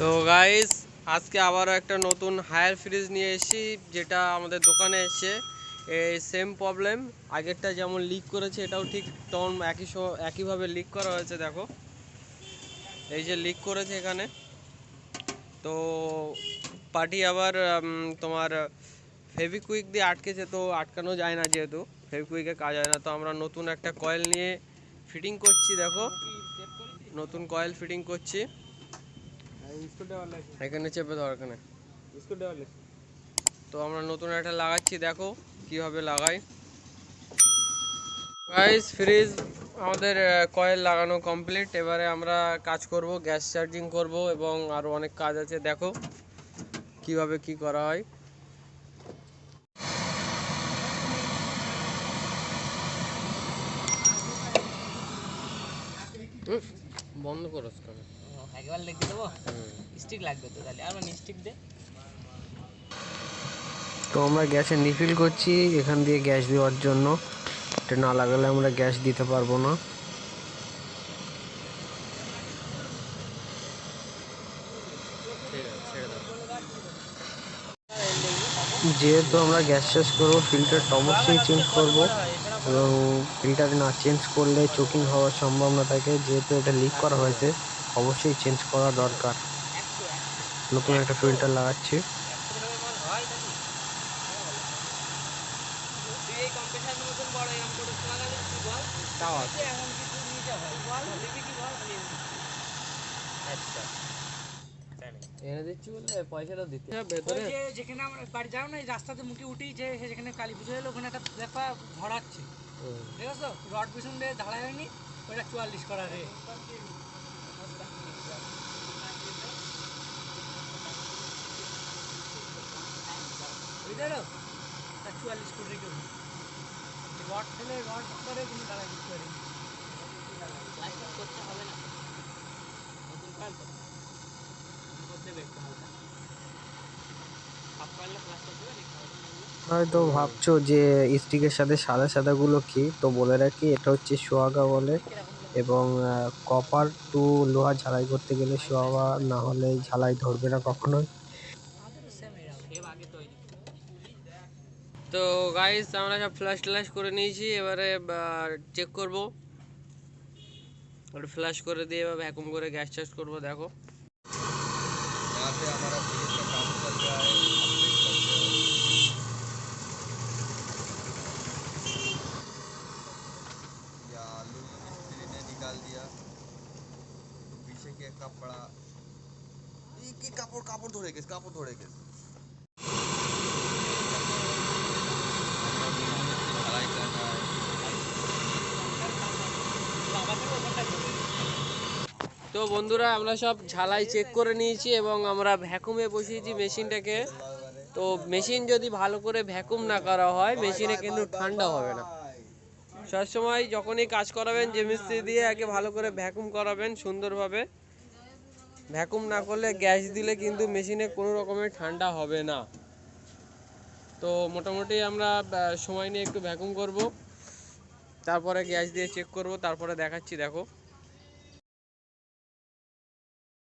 তো গাইস, আজকে আবারও একটা নতুন হায়ার ফ্রিজ নিয়ে এসেছি, যেটা আমাদের দোকানে এসেছে। এই সেম প্রবলেম, আগেরটা যেমন লিক করেছে এটাও ঠিক তেমন একইভাবে লিক করা হয়েছে। দেখো, এই যে লিক করেছে এখানে। তো পার্টি আবার তোমার ফেভিকুইক দিয়ে আটকেছে, তো আটকানো যায় না, যেহেতু ফেভিকুইকে কাজ হয় না। তো আমরা নতুন একটা কয়েল নিয়ে ফিটিং করছি। দেখো, নতুন কয়েল ফিটিং করছি। এখানে চেপে দেওয়ার এখানে। তো আমরা নতুন একটা লাগাচ্ছি, দেখো কিভাবে লাগাই। গাইস, ফ্রিজ আমাদের কয়েল লাগানো কমপ্লিট। এবারে আমরা কাজ করব, গ্যাস চার্জিং করব এবং আরও অনেক কাজ আছে। দেখো কিভাবে কি করা হয়। বন্ধ করো কেন? একবার লিখে দেবো, স্টিক লাগবে তো, তাহলে আর মানে স্টিক দে। তো আমরা গ্যাসে রিফিল করছি এখান দিয়ে গ্যাস দেওয়ার জন্য। এটা না লাগালে আমরা গ্যাস দিতে পারবো না। যেহেতু আমরা গ্যাস শেষ করবো, ফিল্টারটা অবশ্যই চেঞ্জ করব, এবং ফিল্টার না চেঞ্জ করলে চোকিং হওয়ার সম্ভাবনা থাকে। যেহেতু এটা লিক করা হয়েছে, অবশ্যই চেঞ্জ করা দরকার। নতুন একটা ফিল্টার লাগাচ্ছি। এনে দিচ্ছি বললে পয়সাটা দিতে ভেতরে। যেখানে আমরা বাড়ি যাও না, এই রাস্তাতে মুখে উঠি, যে যেখানে কালী পুজো হলো ওখানে একটা ব্যাপার ভরাচ্ছে, ঠিক আছে? রড পিছন দিয়ে ঢালাই হয়নি, ওইটা 44 করা রে। বুঝলো, 44 করে রেখে রড ফেলে রড করে কিন্তু ঢালাই করতে পারি। প্লাস্টিক করতে হবে না, নতুন কাজ করতে দেখতে হবে। হয়তো ভাবছো যে স্টিকের সাথে সাদা সাদা গুলো কি, তো বলে রাখি এটা হচ্ছে সোয়াগা বলে। এবং কপার টু লোহা ঝালাই করতে গেলে সোয়াগা না হলে ঝালাই ধরবে না কখনোই। তো গাইস, আমরা সব ফ্ল্যাশ করে নিয়েছি। এবারে চেক করব, और फ्लैश করে দিয়ে এবার ভ্যাকুম করে গ্যাস চার্জ করব। দেখো, यहाँ पे हमारा फ्रिज का काम चल रहा है, आप देख सकते हो। ये आलू मिस्त्री ने निकाल दिया, तो पीछे के कपड़ा ये कापड़ कापड़ धोड़े के कापड़ धोड़े के ढलाई कर रहा है। তো বন্ধুরা, আমরা সব ঝালাই চেক করে নিয়েছি এবং আমরা ভ্যাকুমে বসিয়েছি মেশিনটাকে। তো মেশিন যদি ভালো করে ভ্যাকুম না করা হয়, মেশিনে কিন্তু ঠান্ডা হবে না। সবসময় যখনই কাজ করাবেন, যে মিস্ত্রি দিয়ে আগে ভালো করে ভ্যাকুম করাবেন সুন্দরভাবে। ভ্যাকুম না করলে গ্যাস দিলে কিন্তু মেশিনে কোনো রকমের ঠান্ডা হবে না। তো মোটামুটি আমরা সময় নিয়ে একটু ভ্যাকুম করব, তারপরে গ্যাস দিয়ে চেক করব, তারপরে দেখাচ্ছি। দেখো।